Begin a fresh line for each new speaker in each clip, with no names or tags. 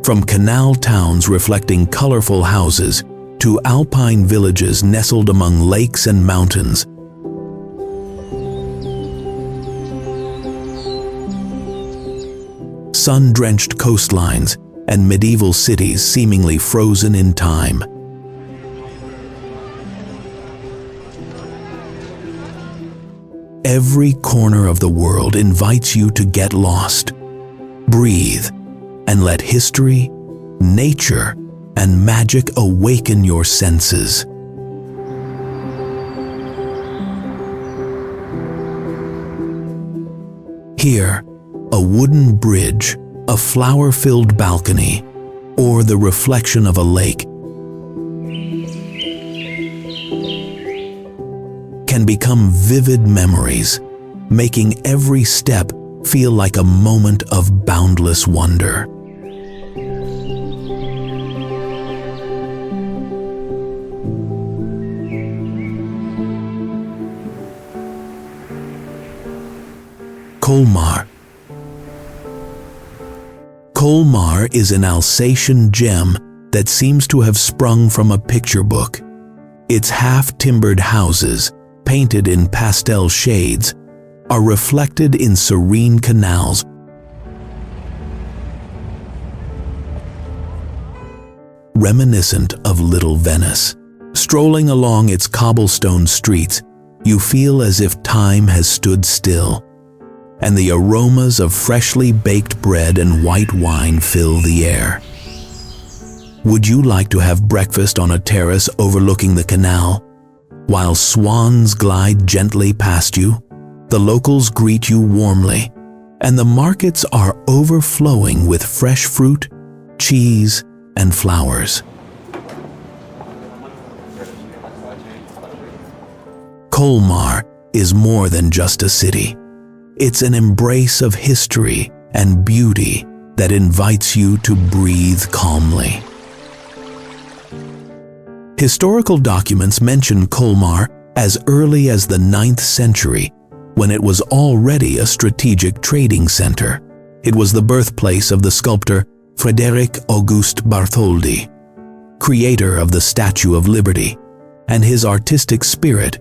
From canal towns reflecting colorful houses to alpine villages nestled among lakes and mountains, sun-drenched coastlines and medieval cities seemingly frozen in time. Every corner of the world invites you to get lost, breathe, and let history, nature, and magic awaken your senses. Here, a wooden bridge, a flower-filled balcony, or the reflection of a lake can become vivid memories, making every step feel like a moment of boundless wonder. Colmar. Colmar is an Alsatian gem that seems to have sprung from a picture book. Its half-timbered houses, painted in pastel shades, are reflected in serene canals, reminiscent of Little Venice. Strolling along its cobblestone streets, you feel as if time has stood still, and the aromas of freshly baked bread and white wine fill the air. Would you like to have breakfast on a terrace overlooking the canal? While swans glide gently past you, the locals greet you warmly, and the markets are overflowing with fresh fruit, cheese, and flowers. Colmar is more than just a city. It's an embrace of history and beauty that invites you to breathe calmly. Historical documents mention Colmar as early as the 9th century, when it was already a strategic trading center. It was the birthplace of the sculptor Frédéric Auguste Bartholdi, creator of the Statue of Liberty, and his artistic spirit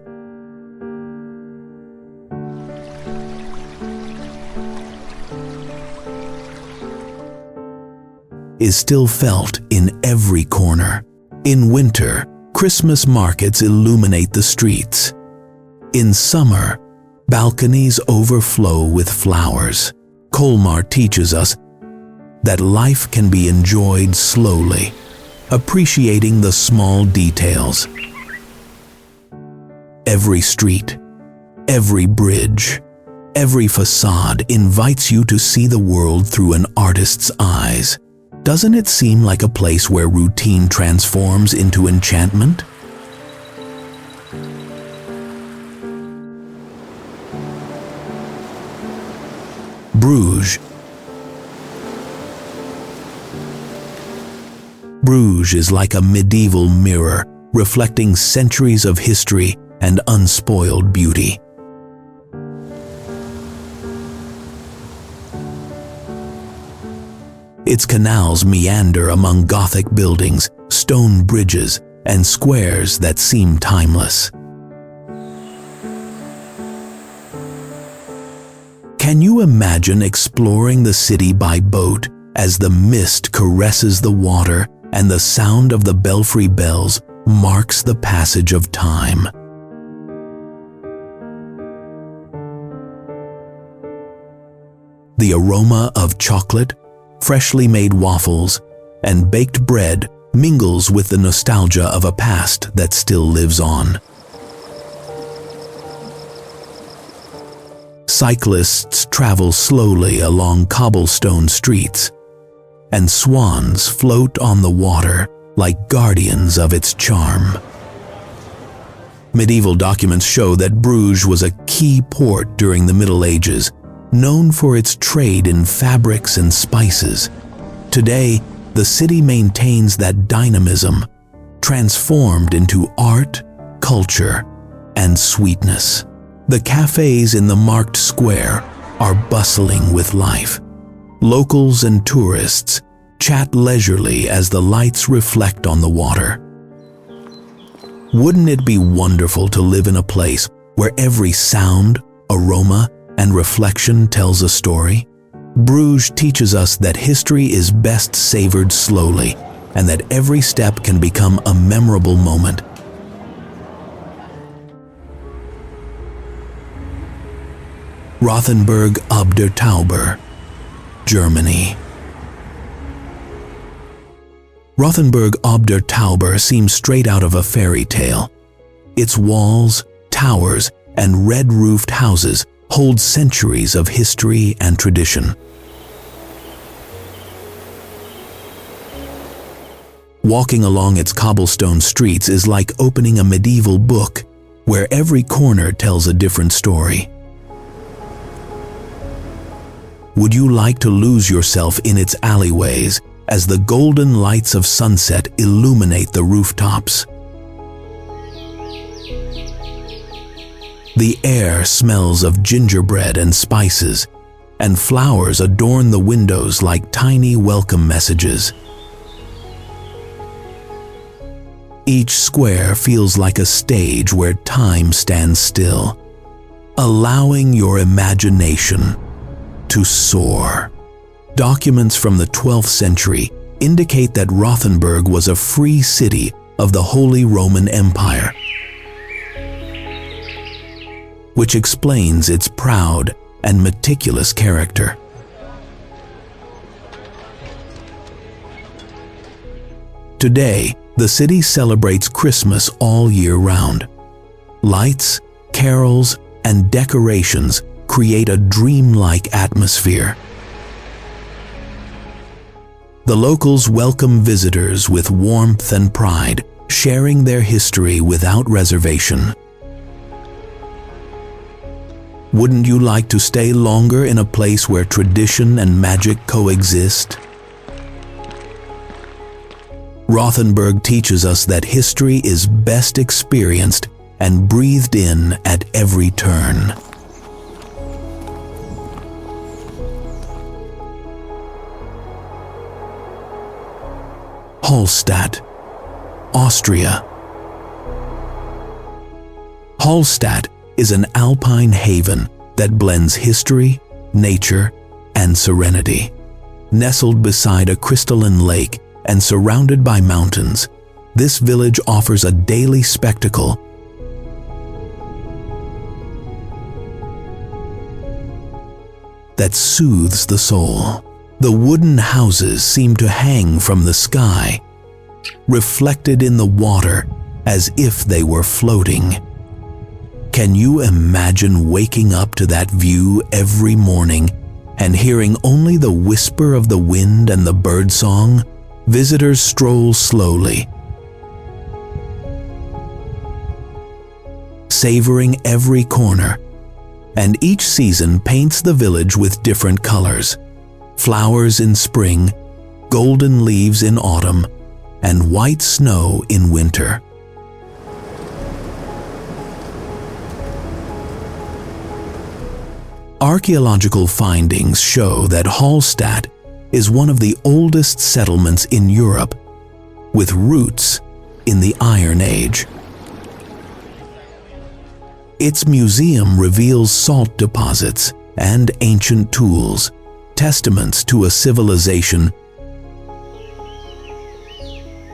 is still felt in every corner. In winter, Christmas markets illuminate the streets. In summer, balconies overflow with flowers. Colmar teaches us that life can be enjoyed slowly, appreciating the small details. Every street, every bridge, every facade invites you to see the world through an artist's eyes. Doesn't it seem like a place where routine transforms into enchantment? Bruges. Bruges is like a medieval mirror, reflecting centuries of history and unspoiled beauty. Its canals meander among Gothic buildings, stone bridges, and squares that seem timeless. Can you imagine exploring the city by boat as the mist caresses the water and the sound of the belfry bells marks the passage of time? The aroma of chocolate, freshly made waffles, and baked bread mingles with the nostalgia of a past that still lives on. Cyclists travel slowly along cobblestone streets, and swans float on the water like guardians of its charm. Medieval documents show that Bruges was a key port during the Middle Ages, known for its trade in fabrics and spices. Today, the city maintains that dynamism, transformed into art, culture, and sweetness. The cafes in the marked square are bustling with life. Locals and tourists Chat leisurely as the lights reflect on the water. Wouldn't it be wonderful to live in a place where every sound, aroma, and reflection tells a story? Bruges teaches us that history is best savored slowly, and that every step can become a memorable moment. Rothenburg ob der Tauber, Germany. Rothenburg ob der Tauber seems straight out of a fairy tale. Its walls, towers, and red-roofed houses hold centuries of history and tradition. Walking along its cobblestone streets is like opening a medieval book, where every corner tells a different story. Would you like to lose yourself in its alleyways as the golden lights of sunset illuminate the rooftops? The air smells of gingerbread and spices, and flowers adorn the windows like tiny welcome messages. Each square feels like a stage where time stands still, allowing your imagination to soar. Documents from the 12th century indicate that Rothenburg was a free city of the Holy Roman Empire, which explains its proud and meticulous character. Today, the city celebrates Christmas all year round. Lights, carols, and decorations create a dreamlike atmosphere. The locals welcome visitors with warmth and pride, sharing their history without reservation. Wouldn't you like to stay longer in a place where tradition and magic coexist? Rothenburg teaches us that history is best experienced and breathed in at every turn. Hallstatt, Austria. Hallstatt is an alpine haven that blends history, nature, and serenity. Nestled beside a crystalline lake and surrounded by mountains, this village offers a daily spectacle that soothes the soul. The wooden houses seem to hang from the sky, reflected in the water as if they were floating. Can you imagine waking up to that view every morning and hearing only the whisper of the wind and the birdsong? Visitors stroll slowly, savoring every corner, and each season paints the village with different colors. Flowers in spring, golden leaves in autumn, and white snow in winter. Archaeological findings show that Hallstatt is one of the oldest settlements in Europe, with roots in the Iron Age. Its museum reveals salt deposits and ancient tools, testaments to a civilization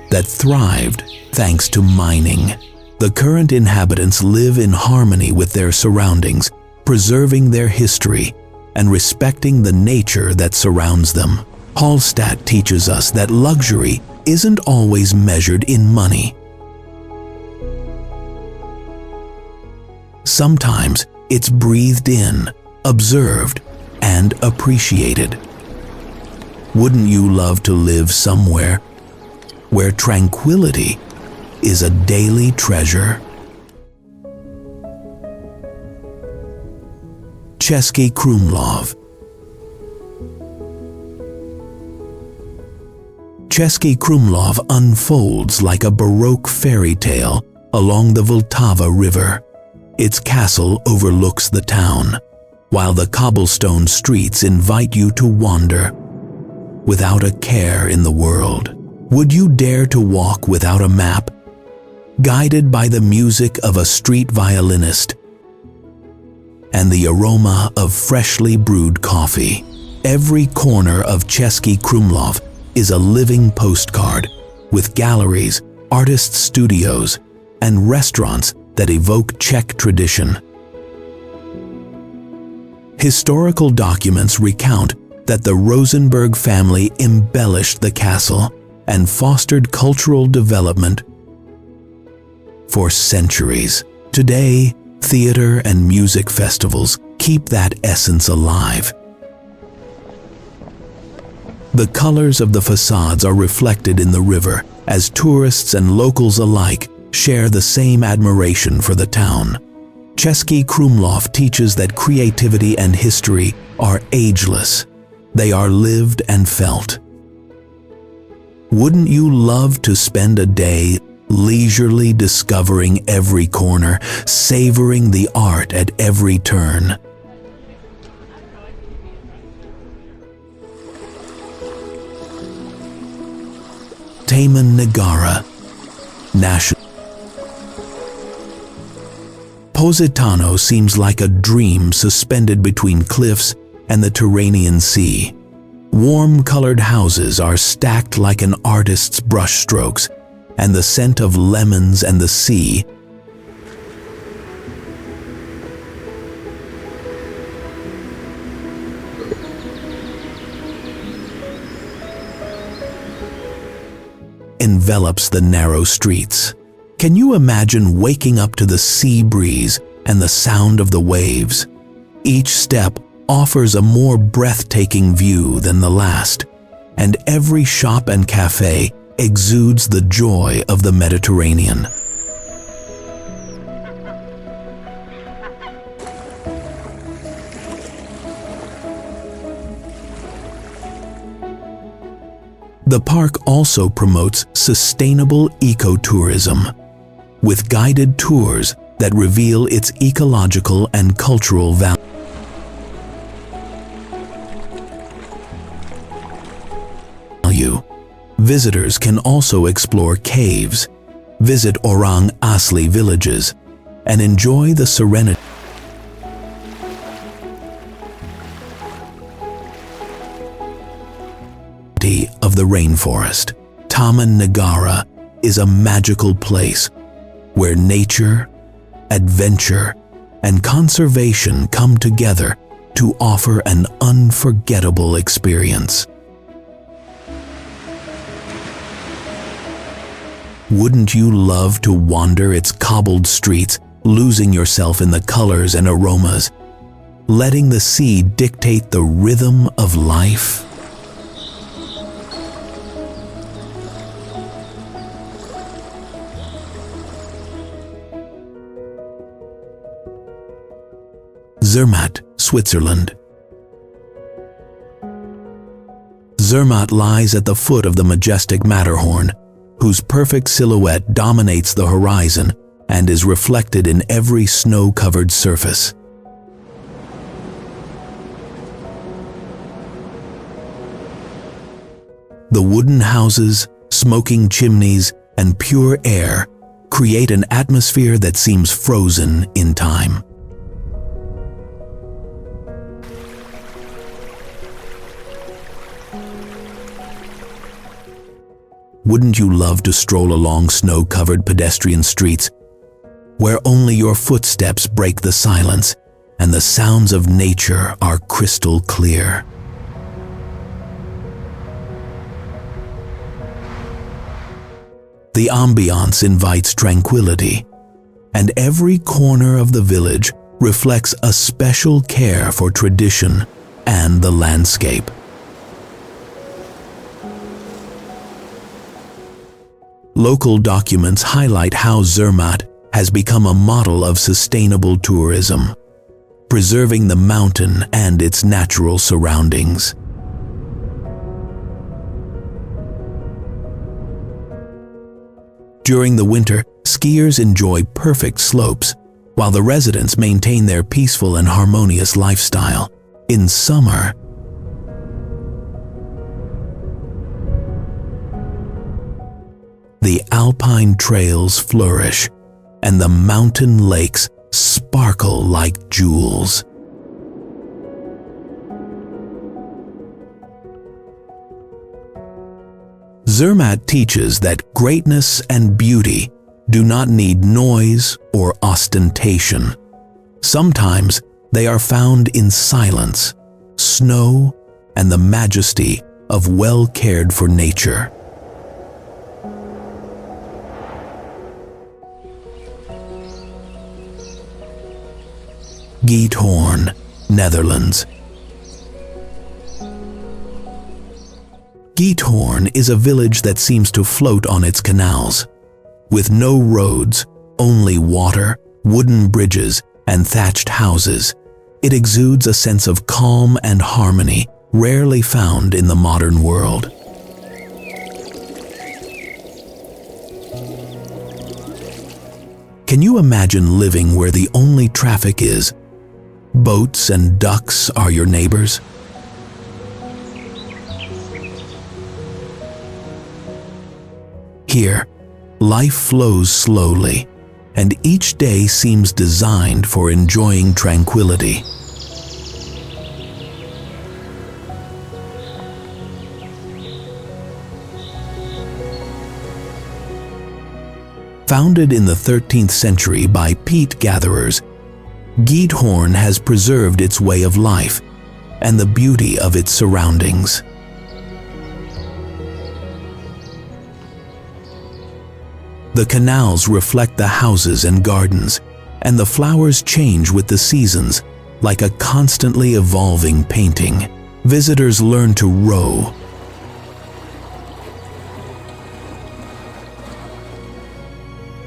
that thrived thanks to mining. The current inhabitants live in harmony with their surroundings, preserving their history and respecting the nature that surrounds them. Hallstatt teaches us that luxury isn't always measured in money. Sometimes it's breathed in, observed, and appreciated. Wouldn't you love to live somewhere where tranquility is a daily treasure? Český Krumlov. Český Krumlov unfolds like a Baroque fairy tale along the Vltava River. Its castle overlooks the town, while the cobblestone streets invite you to wander. without a care in the world? Would you dare to walk without a map, guided by the music of a street violinist and the aroma of freshly brewed coffee? Every corner of Český Krumlov is a living postcard, with galleries, artist studios, and restaurants that evoke Czech tradition. Historical documents recount that the Rosenberg family embellished the castle and fostered cultural development for centuries. Today, theater and music festivals keep that essence alive. The colors of the facades are reflected in the river as tourists and locals alike share the same admiration for the town. Český Krumlov teaches that creativity and history are ageless. They are lived and felt. Wouldn't you love to spend a day leisurely discovering every corner, savoring the art at every turn? Taman Negara National Positano seems like a dream suspended between cliffs and the Tyrrhenian Sea. Warm-colored houses are stacked like an artist's brushstrokes, and the scent of lemons and the sea envelops the narrow streets. Can you imagine waking up to the sea breeze and the sound of the waves? Each step offers a more breathtaking view than the last, and every shop and cafe exudes the joy of the Mediterranean. The park also promotes sustainable ecotourism, with guided tours that reveal its ecological and cultural value. Visitors can also explore caves, visit Orang Asli villages, and enjoy the serenity of the rainforest. Taman Negara is a magical place where nature, adventure, and conservation come together to offer an unforgettable experience. Wouldn't you love to wander its cobbled streets, losing yourself in the colors and aromas, letting the sea dictate the rhythm of life? Zermatt, Switzerland. Zermatt lies at the foot of the majestic Matterhorn, whose perfect silhouette dominates the horizon and is reflected in every snow-covered surface. The wooden houses, smoking chimneys, and pure air create an atmosphere that seems frozen in time. Wouldn't you love to stroll along snow-covered pedestrian streets, where only your footsteps break the silence and the sounds of nature are crystal clear? The ambiance invites tranquility, and every corner of the village reflects a special care for tradition and the landscape. Local documents highlight how Zermatt has become a model of sustainable tourism, preserving the mountain and its natural surroundings. During the winter, skiers enjoy perfect slopes, while the residents maintain their peaceful and harmonious lifestyle. In summer, alpine trails flourish, and the mountain lakes sparkle like jewels. Zermatt teaches that greatness and beauty do not need noise or ostentation. Sometimes they are found in silence, snow, and the majesty of well-cared-for nature. Giethoorn, Netherlands. Giethoorn is a village that seems to float on its canals. With no roads, only water, wooden bridges, and thatched houses, it exudes a sense of calm and harmony rarely found in the modern world. Can you imagine living where the only traffic is boats and ducks are your neighbors? Here, life flows slowly, and each day seems designed for enjoying tranquility. Founded in the 13th century by peat gatherers, Giethoorn has preserved its way of life and the beauty of its surroundings. The canals reflect the houses and gardens, and the flowers change with the seasons, like a constantly evolving painting. Visitors learn to row,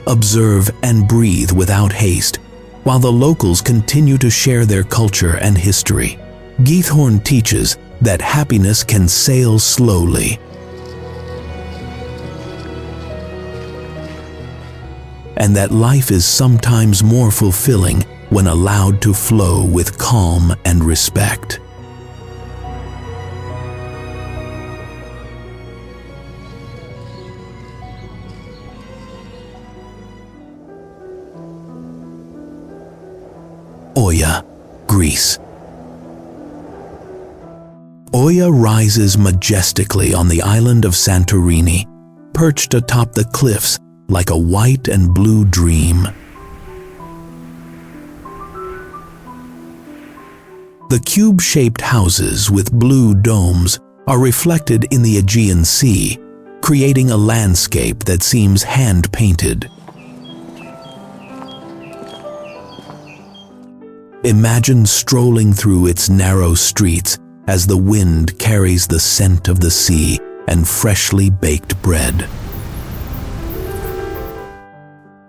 observe, and breathe without haste, while the locals continue to share their culture and history. Giethoorn teaches that happiness can sail slowly, and that life is sometimes more fulfilling when allowed to flow with calm and respect. Oia, Greece. Oia rises majestically on the island of Santorini, perched atop the cliffs like a white and blue dream. The cube-shaped houses with blue domes are reflected in the Aegean Sea, creating a landscape that seems hand-painted. Imagine strolling through its narrow streets as the wind carries the scent of the sea and freshly baked bread.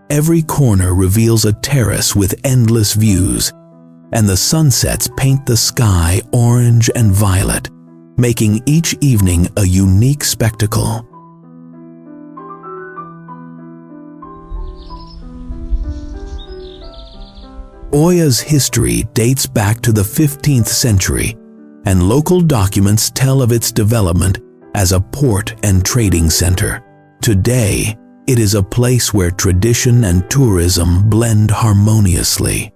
Every corner reveals a terrace with endless views, and the sunsets paint the sky orange and violet, making each evening a unique spectacle. Oia's history dates back to the 15th century, and local documents tell of its development as a port and trading center. Today, it is a place where tradition and tourism blend harmoniously.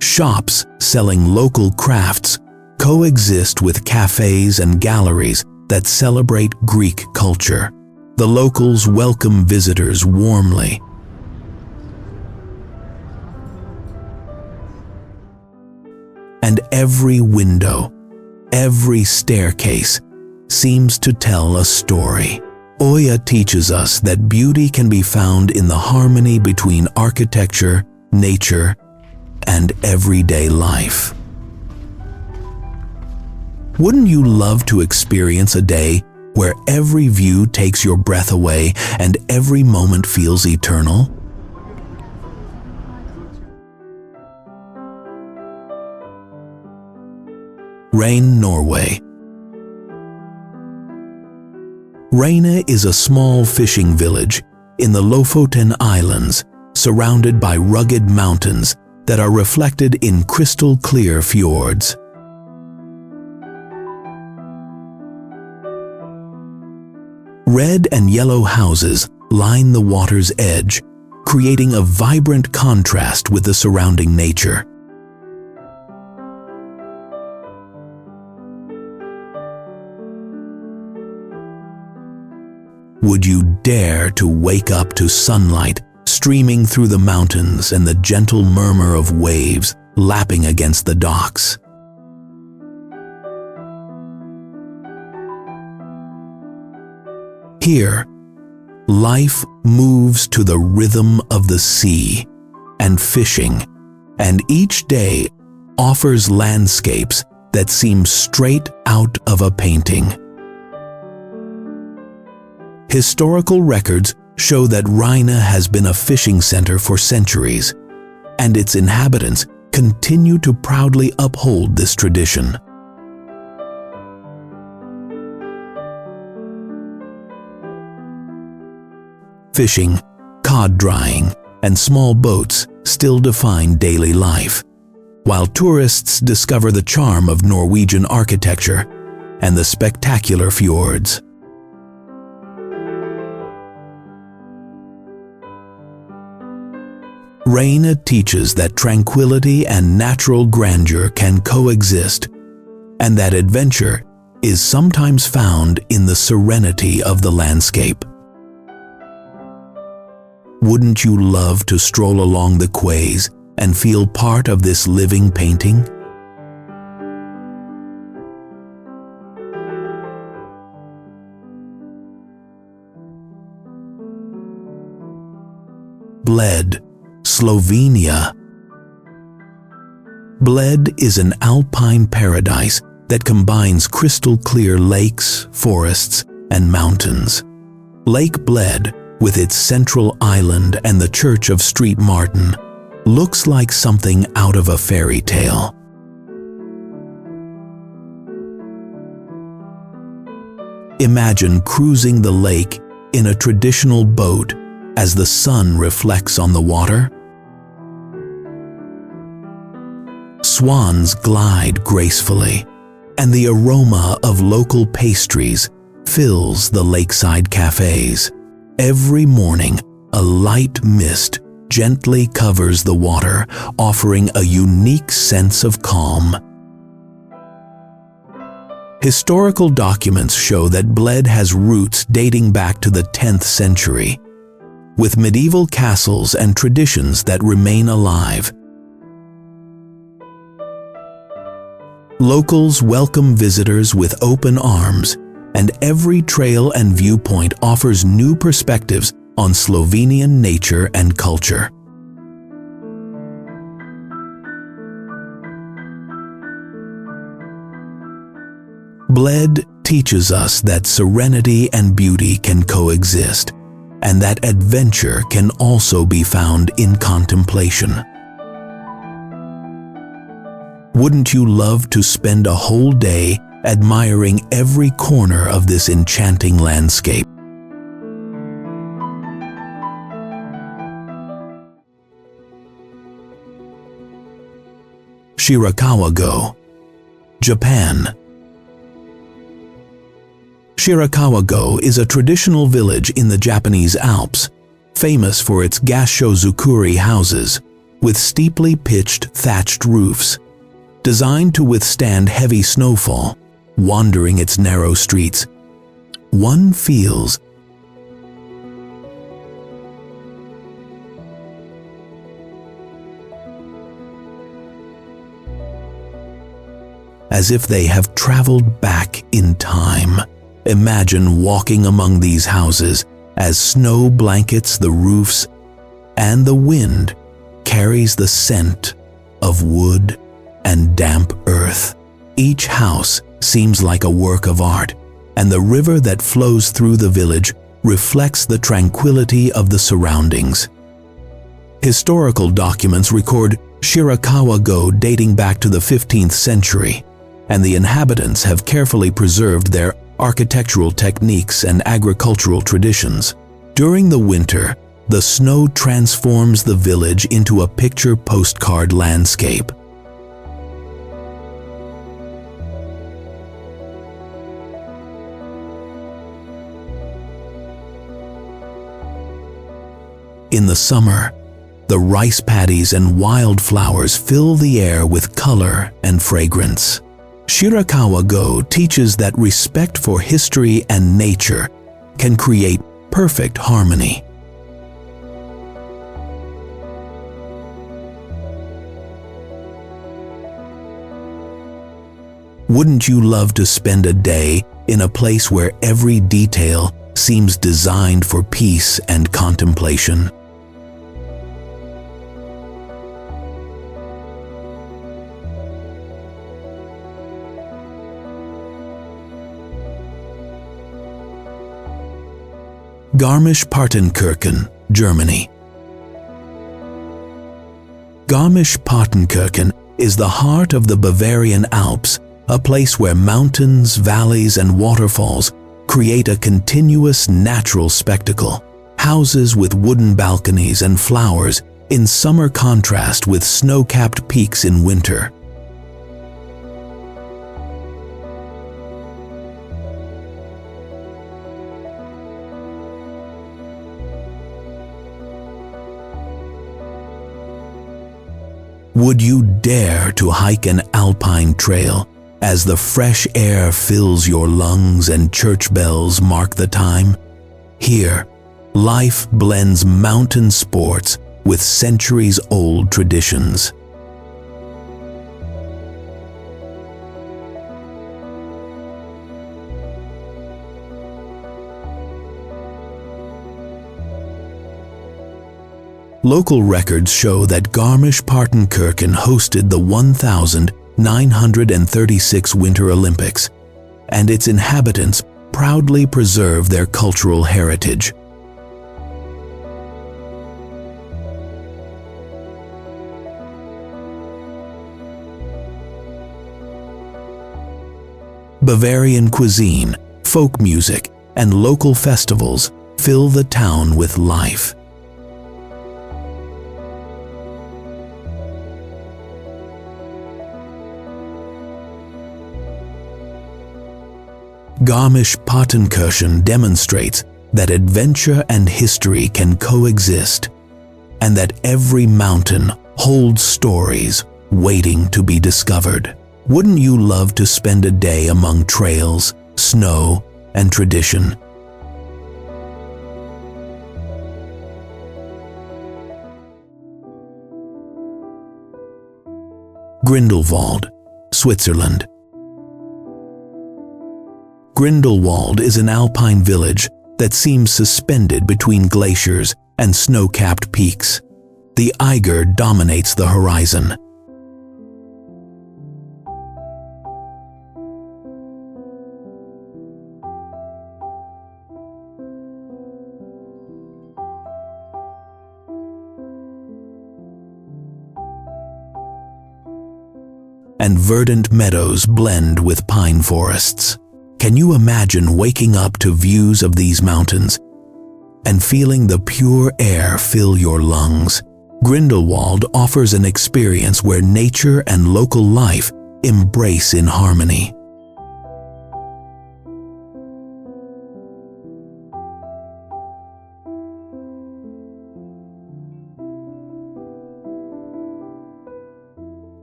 Shops selling local crafts coexist with cafes and galleries that celebrate Greek culture. The locals welcome visitors warmly, and every window, every staircase seems to tell a story. Oia teaches us that beauty can be found in the harmony between architecture, nature, and everyday life. Wouldn't you love to experience a day where every view takes your breath away and every moment feels eternal? Reine, Norway. Reine is a small fishing village in the Lofoten Islands, surrounded by rugged mountains that are reflected in crystal-clear fjords. Red and yellow houses line the water's edge, creating a vibrant contrast with the surrounding nature. Would you dare to wake up to sunlight streaming through the mountains and the gentle murmur of waves lapping against the docks? Here, life moves to the rhythm of the sea and fishing, and each day offers landscapes that seem straight out of a painting. Historical records show that Rhina has been a fishing center for centuries, and its inhabitants continue to proudly uphold this tradition. Fishing, cod drying, and small boats still define daily life, while tourists discover the charm of Norwegian architecture and the spectacular fjords. Rhina teaches that tranquility and natural grandeur can coexist, and that adventure is sometimes found in the serenity of the landscape. Wouldn't you love to stroll along the quays and feel part of this living painting? Bled, Slovenia. Bled is an alpine paradise that combines crystal-clear lakes, forests, and mountains. Lake Bled, with its central island and the church of St. Martin, looks like something out of a fairy tale. Imagine cruising the lake in a traditional boat as the sun reflects on the water. Swans glide gracefully, and the aroma of local pastries fills the lakeside cafes. Every morning, a light mist gently covers the water, offering a unique sense of calm. Historical documents show that Bled has roots dating back to the 10th century, with medieval castles and traditions that remain alive. Locals welcome visitors with open arms, and every trail and viewpoint offers new perspectives on Slovenian nature and culture. Bled teaches us that serenity and beauty can coexist, and that adventure can also be found in contemplation. Wouldn't you love to spend a whole day admiring every corner of this enchanting landscape? Shirakawa-go, Japan. Shirakawa-go is a traditional village in the Japanese Alps, famous for its gassho-zukuri houses with steeply pitched thatched roofs. Designed to withstand heavy snowfall, wandering its narrow streets, one feels as if they have traveled back in time. Imagine walking among these houses as snow blankets the roofs and the wind carries the scent of wood and damp earth. Each house seems like a work of art, and the river that flows through the village reflects the tranquility of the surroundings. Historical documents record Shirakawa-go dating back to the 15th century, and the inhabitants have carefully preserved their architectural techniques and agricultural traditions. During the winter, the snow transforms the village into a picture postcard landscape. In the summer, the rice paddies and wildflowers fill the air with color and fragrance. Shirakawa-go teaches that respect for history and nature can create perfect harmony. Wouldn't you love to spend a day in a place where every detail seems designed for peace and contemplation? Garmisch-Partenkirchen, Germany. Garmisch-Partenkirchen is the heart of the Bavarian Alps, a place where mountains, valleys, and waterfalls create a continuous natural spectacle. Houses with wooden balconies and flowers in summer contrast with snow-capped peaks in winter. Would you dare to hike an alpine trail as the fresh air fills your lungs and church bells mark the time? Here, life blends mountain sports with centuries-old traditions. Local records show that Garmisch-Partenkirchen hosted the 1936 Winter Olympics, and its inhabitants proudly preserve their cultural heritage. Bavarian cuisine, folk music, and local festivals fill the town with life. Garmisch-Partenkirchen demonstrates that adventure and history can coexist, and that every mountain holds stories waiting to be discovered. Wouldn't you love to spend a day among trails, snow, and tradition? Grindelwald, Switzerland. Grindelwald is an alpine village that seems suspended between glaciers and snow-capped peaks. The Eiger dominates the horizon. And verdant meadows blend with pine forests. Can you imagine waking up to views of these mountains and feeling the pure air fill your lungs? Grindelwald offers an experience where nature and local life embrace in harmony.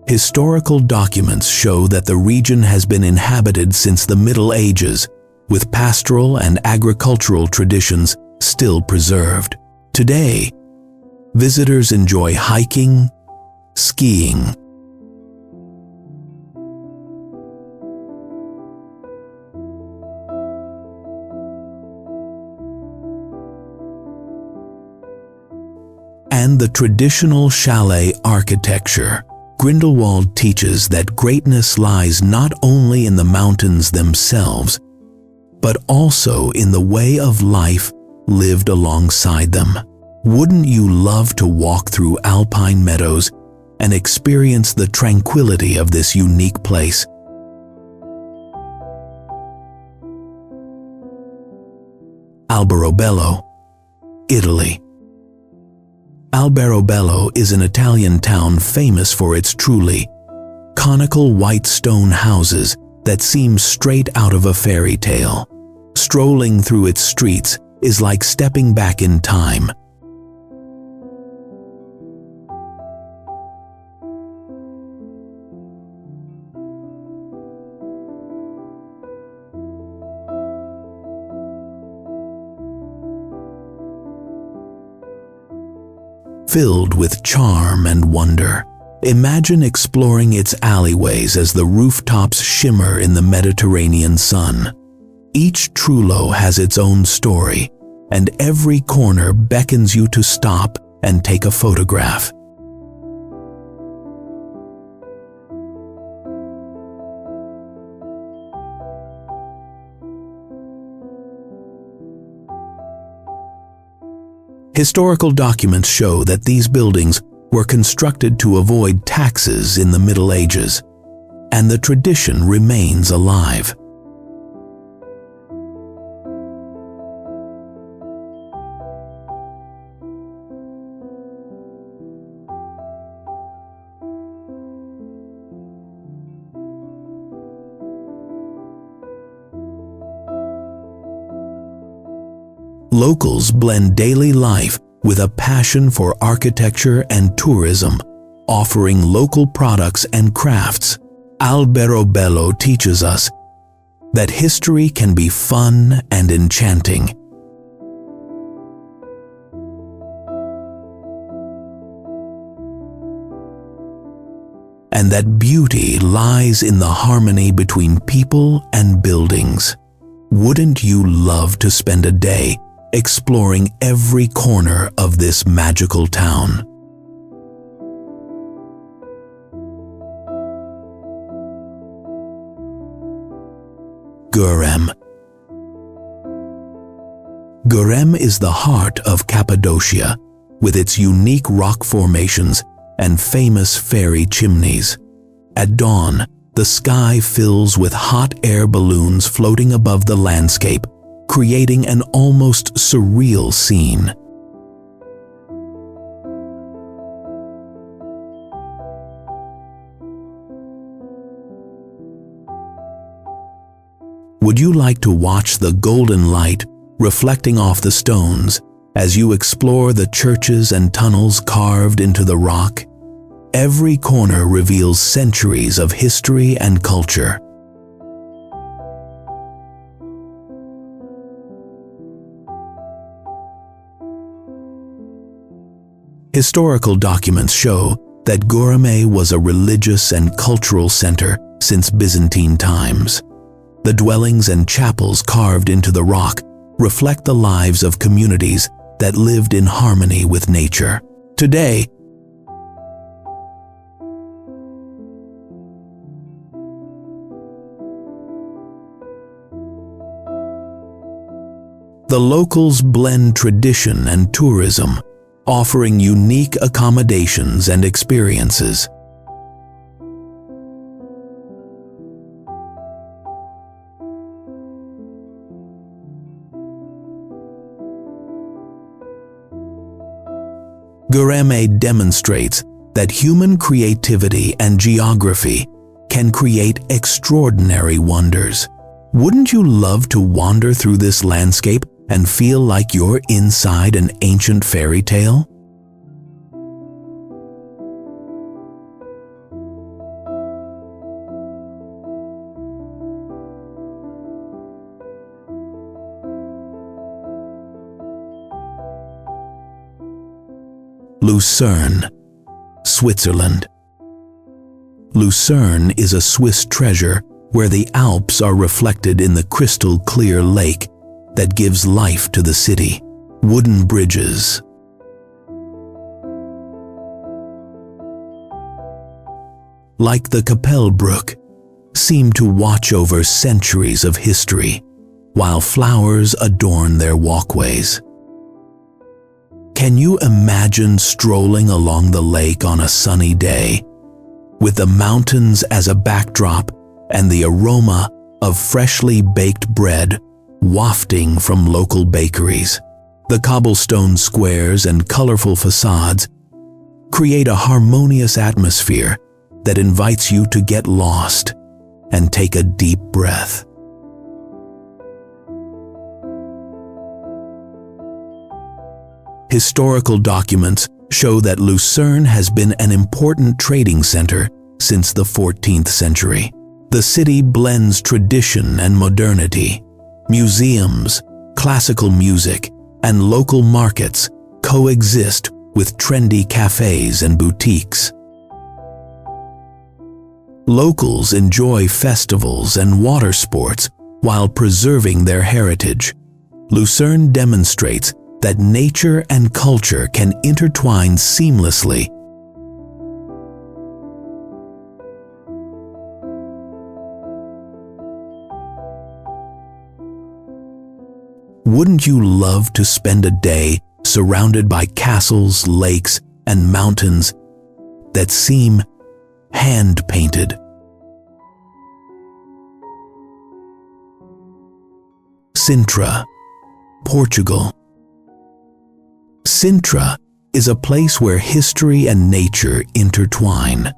Historical documents show that the region has been inhabited since the Middle Ages, with pastoral and agricultural traditions still preserved. Today, visitors enjoy hiking, skiing, and the traditional chalet architecture. Grindelwald teaches that greatness lies not only in the mountains themselves, but also in the way of life lived alongside them. Wouldn't you love to walk through alpine meadows and experience the tranquility of this unique place? Alberobello, Italy. Alberobello is an Italian town famous for its truly conical white stone houses that seem straight out of a fairy tale. Strolling through its streets is like stepping back in time. filled with charm and wonder. Imagine exploring its alleyways as the rooftops shimmer in the Mediterranean sun. Each trullo has its own story, and every corner beckons you to stop and take a photograph. Historical documents show that these buildings were constructed to avoid taxes in the Middle Ages, and the tradition remains alive. Locals blend daily life with a passion for architecture and tourism, offering local products and crafts. Alberobello teaches us that history can be fun and enchanting. And that beauty lies in the harmony between people and buildings. Wouldn't you love to spend a day exploring every corner of this magical town? Gurem. Gurem is the heart of Cappadocia, with its unique rock formations and famous fairy chimneys. At dawn, the sky fills with hot air balloons floating above the landscape, creating an almost surreal scene. Would you like to watch the golden light reflecting off the stones as you explore the churches and tunnels carved into the rock? Every corner reveals centuries of history and culture. Historical documents show that Gureme was a religious and cultural center since Byzantine times. The dwellings and chapels carved into the rock reflect the lives of communities that lived in harmony with nature. Today, the locals blend tradition and tourism, offering unique accommodations and experiences. Gureme demonstrates that human creativity and geography can create extraordinary wonders. Wouldn't you love to wander through this landscape and feel like you're inside an ancient fairy tale? Lucerne, Switzerland. Lucerne is a Swiss treasure where the Alps are reflected in the crystal-clear lake that gives life to the city. Wooden bridges, like the Kapellbruck, seem to watch over centuries of history, while flowers adorn their walkways. Can you imagine strolling along the lake on a sunny day, with the mountains as a backdrop and the aroma of freshly baked bread wafting from local bakeries? The cobblestone squares and colorful facades create a harmonious atmosphere that invites you to get lost and take a deep breath. Historical documents show that Lucerne has been an important trading center since the 14th century. The city blends tradition and modernity. Museums, classical music, and local markets coexist with trendy cafes and boutiques. Locals enjoy festivals and water sports while preserving their heritage. Lucerne demonstrates that nature and culture can intertwine seamlessly. Wouldn't you love to spend a day surrounded by castles, lakes, and mountains that seem hand-painted? Sintra, Portugal. Sintra is a place where history and nature intertwine.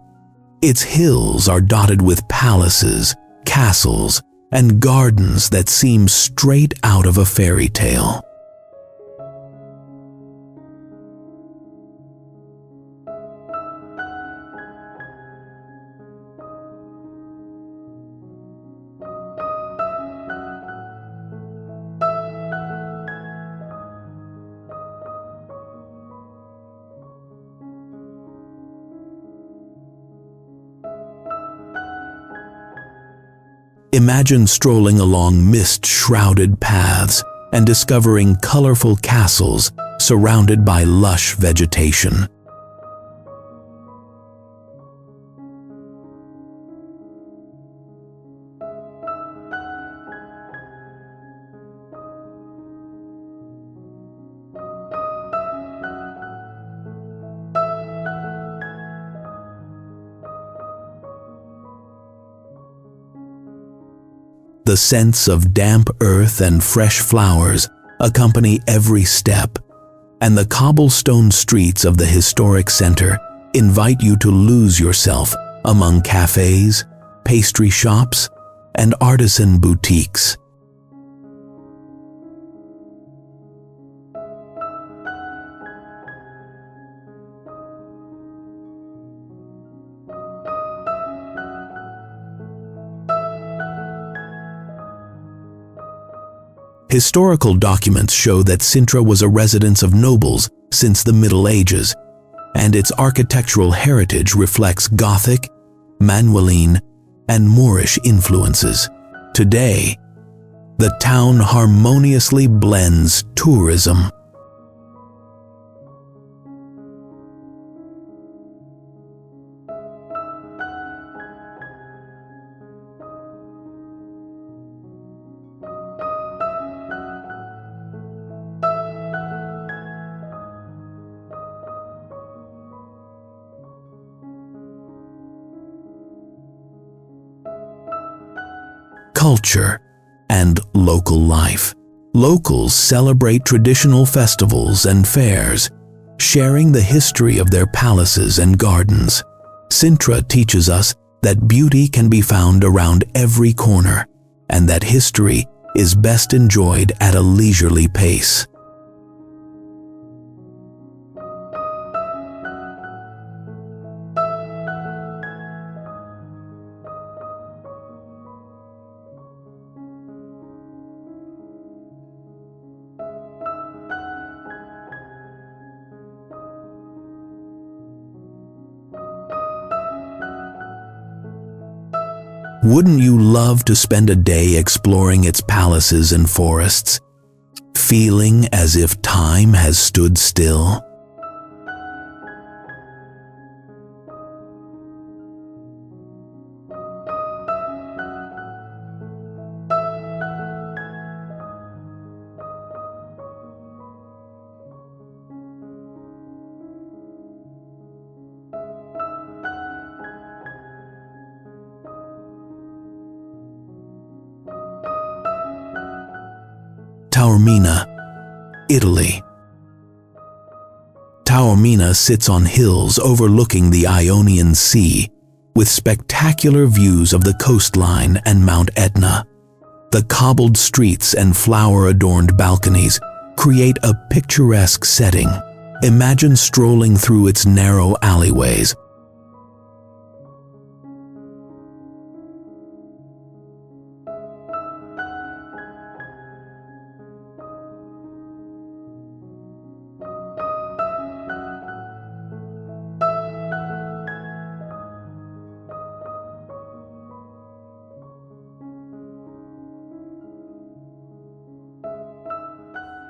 Its hills are dotted with palaces, castles, and gardens that seem straight out of a fairy tale. Imagine strolling along mist-shrouded paths and discovering colorful castles surrounded by lush vegetation. The scents of damp earth and fresh flowers accompany every step, and the cobblestone streets of the historic center invite you to lose yourself among cafes, pastry shops, and artisan boutiques. Historical documents show that Sintra was a residence of nobles since the Middle Ages, and its architectural heritage reflects Gothic, Manueline, and Moorish influences. Today, the town harmoniously blends tourism, culture, and local life. Locals celebrate traditional festivals and fairs, sharing the history of their palaces and gardens. Sintra teaches us that beauty can be found around every corner, and that history is best enjoyed at a leisurely pace. Wouldn't you love to spend a day exploring its palaces and forests, feeling as if time has stood still? Taormina, Italy. Taormina sits on hills overlooking the Ionian Sea, with spectacular views of the coastline and Mount Etna. The cobbled streets and flower-adorned balconies create a picturesque setting. Imagine strolling through its narrow alleyways,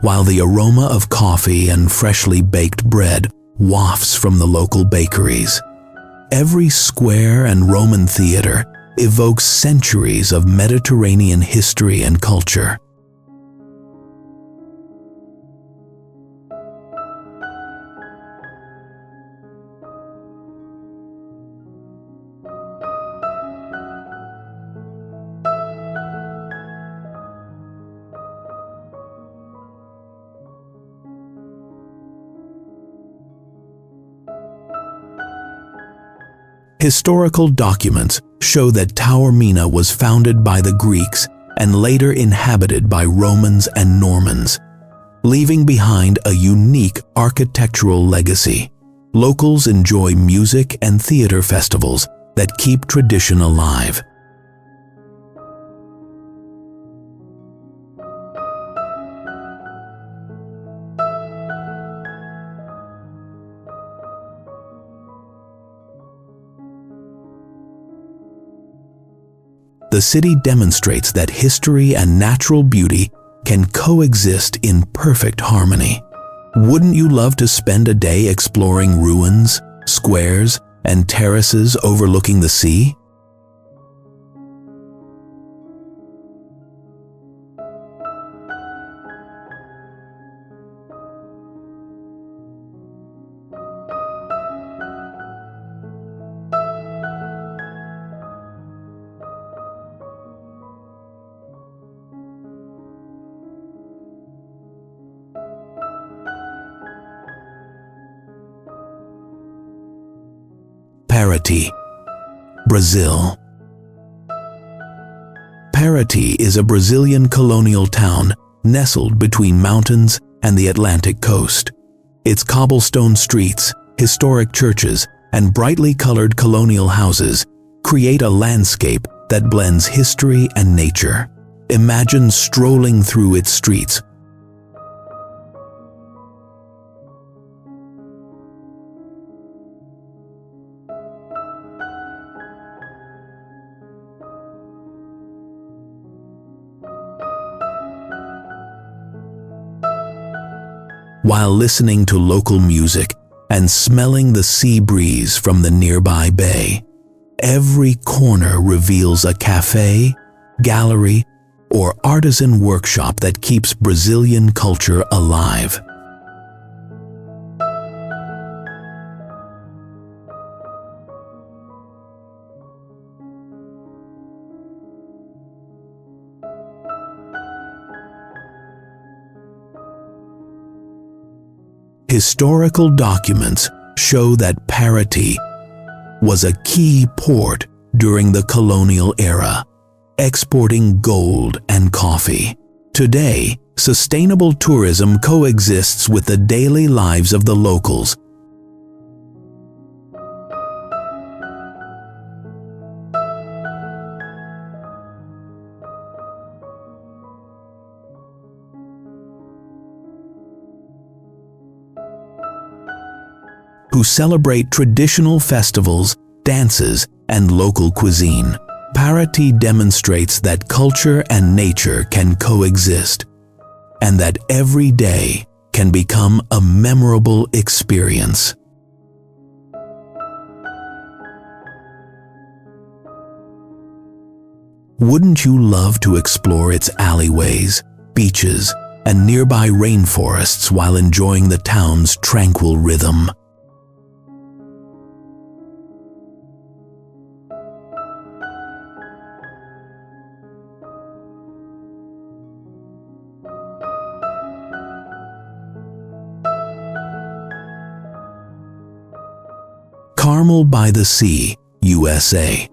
while the aroma of coffee and freshly baked bread wafts from the local bakeries. Every square and Roman theater evokes centuries of Mediterranean history and culture. Historical documents show that Taormina was founded by the Greeks and later inhabited by Romans and Normans, leaving behind a unique architectural legacy. Locals enjoy music and theater festivals that keep tradition alive. The city demonstrates that history and natural beauty can coexist in perfect harmony. Wouldn't you love to spend a day exploring ruins, squares, and terraces overlooking the sea? Paraty, Brazil. Paraty is a Brazilian colonial town nestled between mountains and the Atlantic coast. Its cobblestone streets, historic churches, and brightly colored colonial houses create a landscape that blends history and nature. Imagine strolling through its streets, while listening to local music and smelling the sea breeze from the nearby bay. Every corner reveals a cafe, gallery, or artisan workshop that keeps Brazilian culture alive. Historical documents show that Paraty was a key port during the colonial era, exporting gold and coffee. Today, sustainable tourism coexists with the daily lives of the locals. Who celebrate traditional festivals, dances, and local cuisine. Paraty demonstrates that culture and nature can coexist, and that every day can become a memorable experience. Wouldn't you love to explore its alleyways, beaches, and nearby rainforests while enjoying the town's tranquil rhythm? Carmel by the Sea, USA.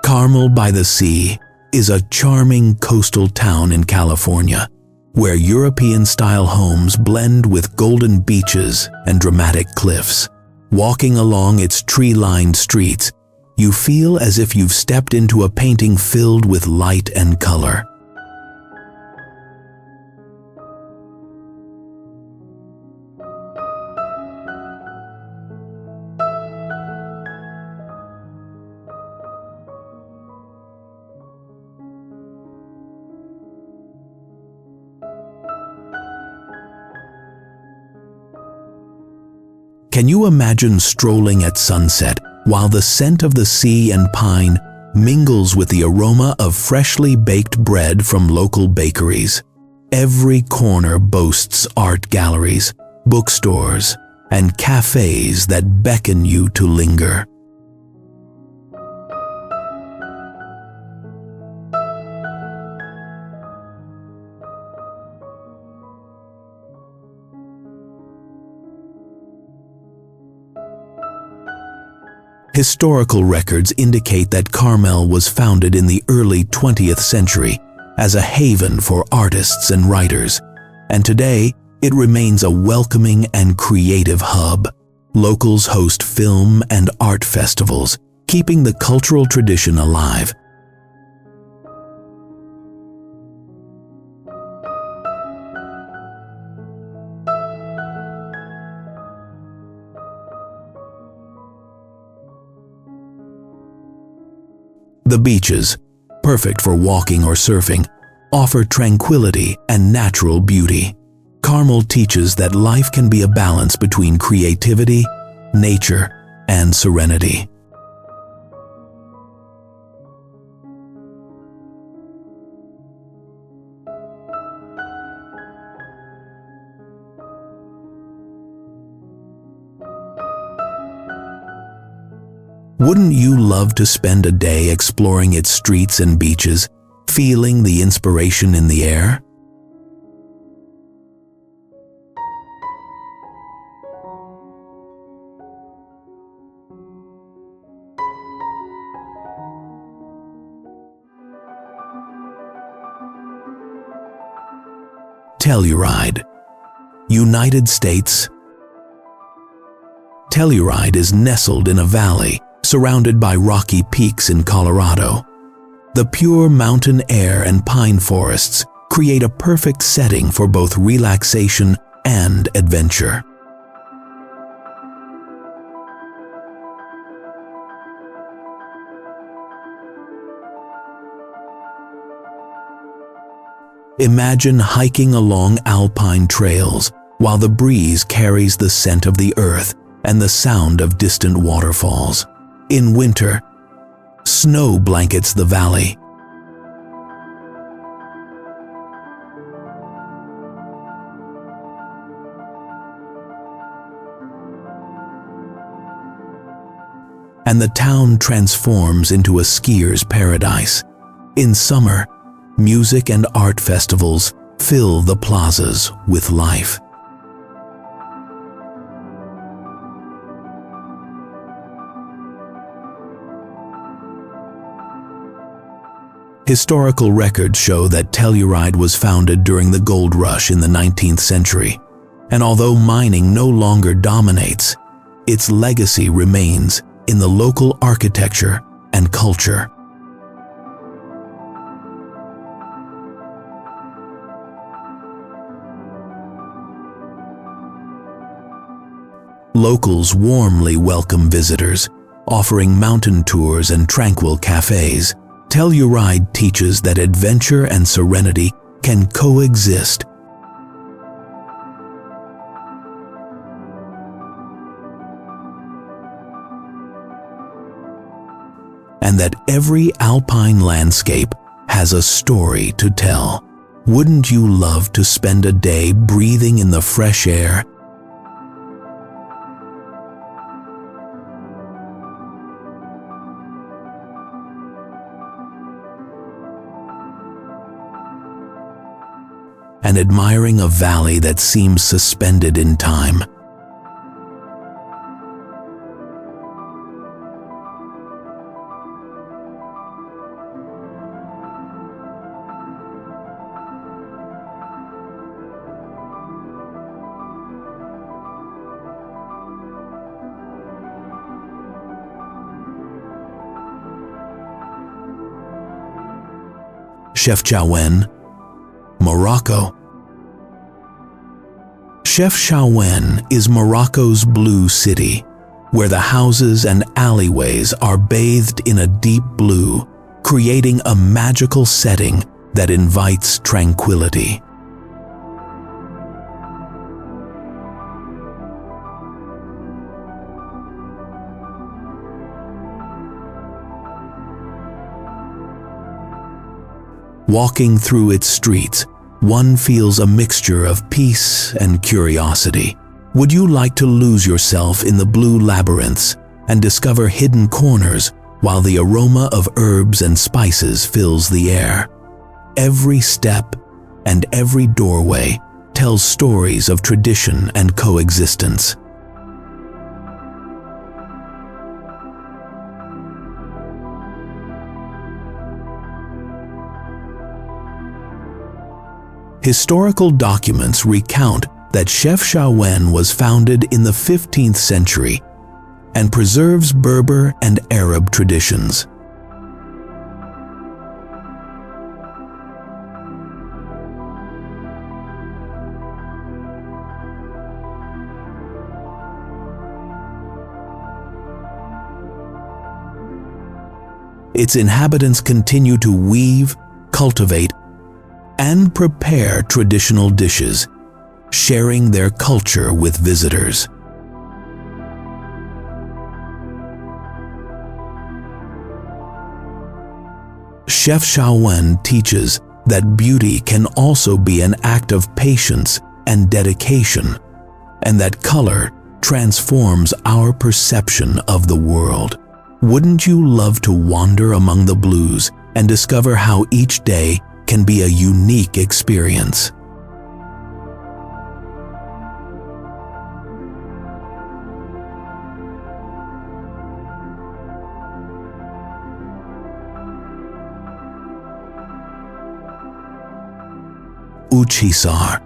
Carmel by the Sea is a charming coastal town in California, where European-style homes blend with golden beaches and dramatic cliffs. Walking along its tree-lined streets, you feel as if you've stepped into a painting filled with light and color. Can you imagine strolling at sunset while the scent of the sea and pine mingles with the aroma of freshly baked bread from local bakeries? Every corner boasts art galleries, bookstores, and cafes that beckon you to linger. Historical records indicate that Carmel was founded in the early 20th century as a haven for artists and writers, and today it remains a welcoming and creative hub. Locals host film and art festivals, keeping the cultural tradition alive. The beaches, perfect for walking or surfing, offer tranquility and natural beauty. Carmel teaches that life can be a balance between creativity, nature, and serenity. Wouldn't you love to spend a day exploring its streets and beaches, feeling the inspiration in the air? Telluride, United States. Telluride is nestled in a valley surrounded by rocky peaks in Colorado. The pure mountain air and pine forests create a perfect setting for both relaxation and adventure. Imagine hiking along alpine trails while the breeze carries the scent of the earth and the sound of distant waterfalls. In winter, snow blankets the valley. And the town transforms into a skier's paradise. In summer, music and art festivals fill the plazas with life. Historical records show that Telluride was founded during the gold rush in the 19th century, and although mining no longer dominates, its legacy remains in the local architecture and culture. Locals warmly welcome visitors, offering mountain tours and tranquil cafes. Telluride teaches that adventure and serenity can coexist. And that every alpine landscape has a story to tell. Wouldn't you love to spend a day breathing in the fresh air? And admiring a valley that seems suspended in time. Chefchaouen, Morocco. Chefchaouen is Morocco's blue city, where the houses and alleyways are bathed in a deep blue, creating a magical setting that invites tranquility. Walking through its streets, one feels a mixture of peace and curiosity. Would you like to lose yourself in the blue labyrinths and discover hidden corners while the aroma of herbs and spices fills the air? Every step and every doorway tells stories of tradition and coexistence. Historical documents recount that Chefchaouen was founded in the 15th century and preserves Berber and Arab traditions. Its inhabitants continue to weave, cultivate, and prepare traditional dishes, sharing their culture with visitors. Chefchaouen teaches that beauty can also be an act of patience and dedication, and that color transforms our perception of the world. Wouldn't you love to wander among the blues and discover how each day can be a unique experience? Uchiçar.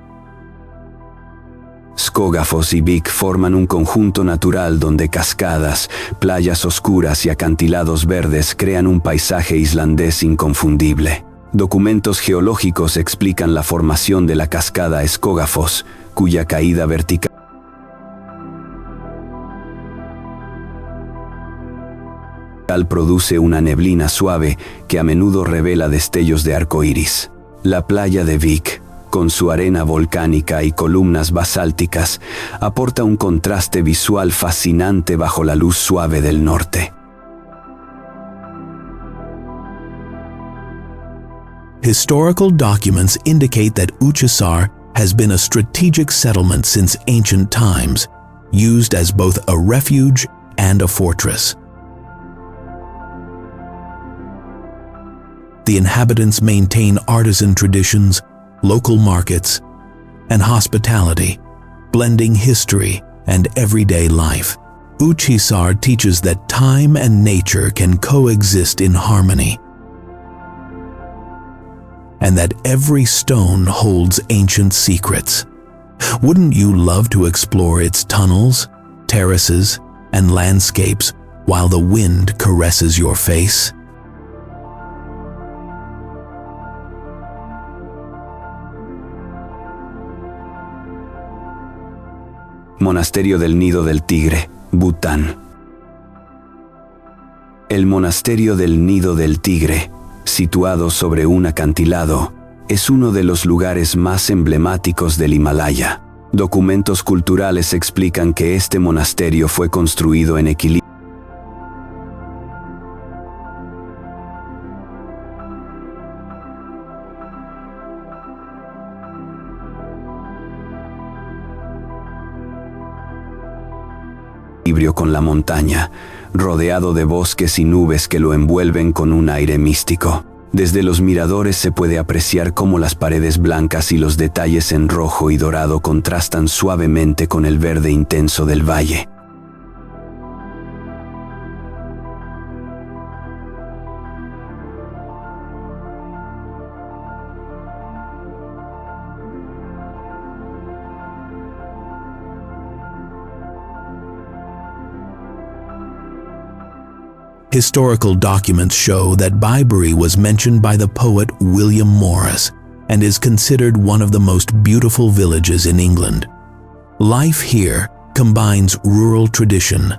Skogafos y Vik forman un conjunto natural donde cascadas, playas oscuras y acantilados verdes crean un paisaje islandés inconfundible. Documentos geológicos explican la formación de la cascada Skogafos, cuya caída vertical produce una neblina suave que a menudo revela destellos de arco iris. La playa de Vik, con su arena volcánica y columnas basálticas, aporta un contraste visual fascinante bajo la luz suave del norte.
Historical documents indicate that Uchiçar has been a strategic settlement since ancient times, used as both a refuge and a fortress. The inhabitants maintain artisan traditions, local markets, and hospitality, blending history and everyday life. Uchiçar teaches that time and nature can coexist in harmony, and that every stone holds ancient secrets. Wouldn't you love to explore its tunnels, terraces, and landscapes while the wind caresses your face?
Monasterio del Nido del Tigre, Bután. El Monasterio del Nido del Tigre, situado sobre un acantilado, es uno de los lugares más emblemáticos del Himalaya. Documentos culturales explican que este monasterio fue construido en equilibrio con la montaña, rodeado de bosques y nubes que lo envuelven con un aire místico. Desde los miradores se puede apreciar cómo las paredes blancas y los detalles en rojo y dorado contrastan suavemente con el verde intenso del valle.
Historical documents show that Bibury was mentioned by the poet William Morris and is considered one of the most beautiful villages in England. Life here combines rural tradition,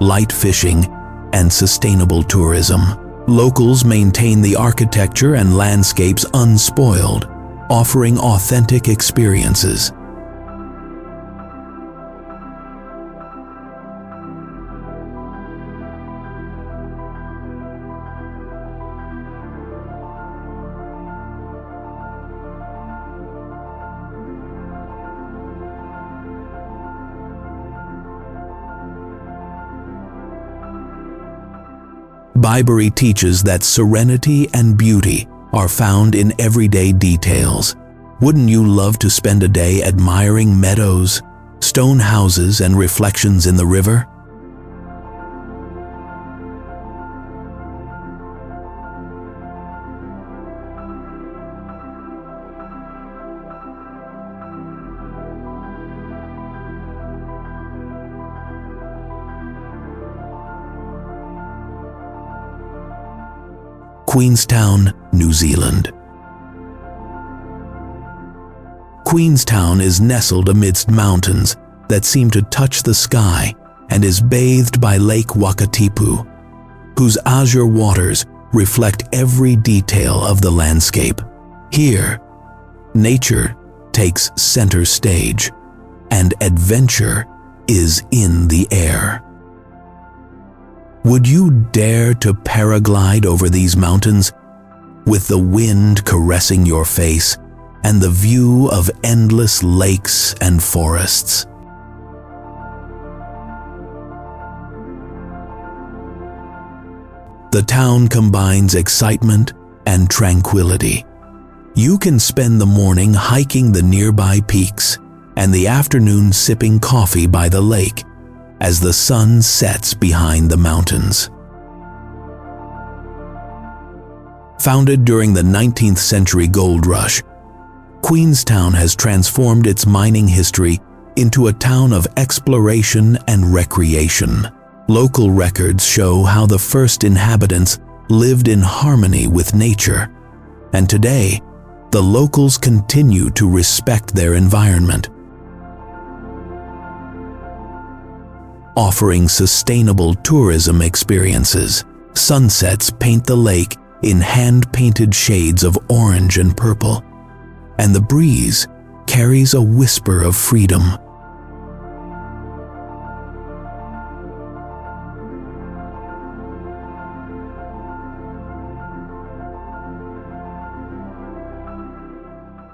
light fishing, and sustainable tourism. Locals maintain the architecture and landscapes unspoiled, offering authentic experiences. Bibury teaches that serenity and beauty are found in everyday details. Wouldn't you love to spend a day admiring meadows, stone houses, and reflections in the river? Queenstown, New Zealand. Queenstown is nestled amidst mountains that seem to touch the sky and is bathed by Lake Wakatipu, whose azure waters reflect every detail of the landscape. Here, nature takes center stage, and adventure is in the air. Would you dare to paraglide over these mountains, with the wind caressing your face and the view of endless lakes and forests? The town combines excitement and tranquility. You can spend the morning hiking the nearby peaks and the afternoon sipping coffee by the lake as the sun sets behind the mountains. Founded during the 19th century gold rush, Queenstown has transformed its mining history into a town of exploration and recreation. Local records show how the first inhabitants lived in harmony with nature, and today, the locals continue to respect their environment, offering sustainable tourism experiences. Sunsets paint the lake in hand-painted shades of orange and purple, and the breeze carries a whisper of freedom.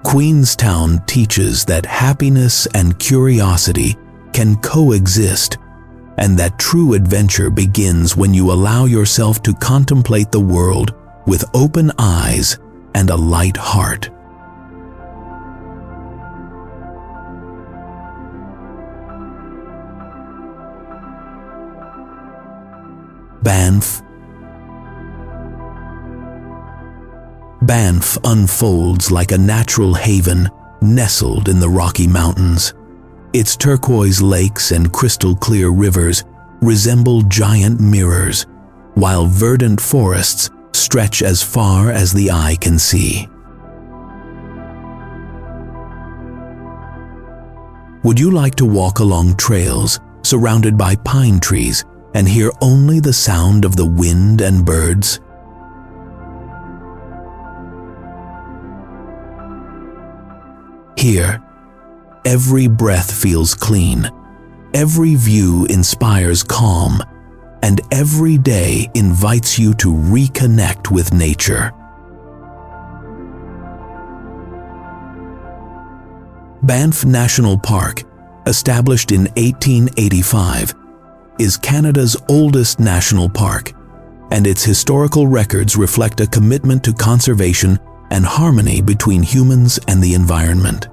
Queenstown teaches that happiness and curiosity can coexist, and that true adventure begins when you allow yourself to contemplate the world with open eyes and a light heart. Banff. Banff unfolds like a natural haven nestled in the Rocky Mountains. Its turquoise lakes and crystal-clear rivers resemble giant mirrors, while verdant forests stretch as far as the eye can see. Would you like to walk along trails surrounded by pine trees and hear only the sound of the wind and birds? Here, every breath feels clean, every view inspires calm, and every day invites you to reconnect with nature. Banff National Park, established in 1885, is Canada's oldest national park, and its historical records reflect a commitment to conservation and harmony between humans and the environment.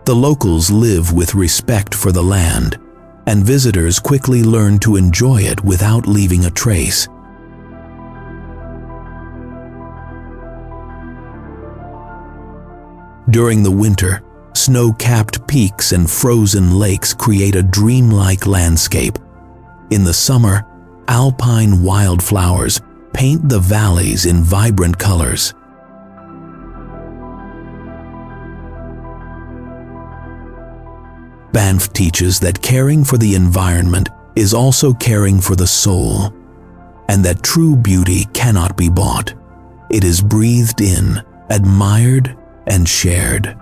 The locals live with respect for the land, and visitors quickly learn to enjoy it without leaving a trace. During the winter, snow-capped peaks and frozen lakes create a dreamlike landscape. In the summer, alpine wildflowers paint the valleys in vibrant colors. Banff teaches that caring for the environment is also caring for the soul, and that true beauty cannot be bought. It is breathed in, admired, and shared.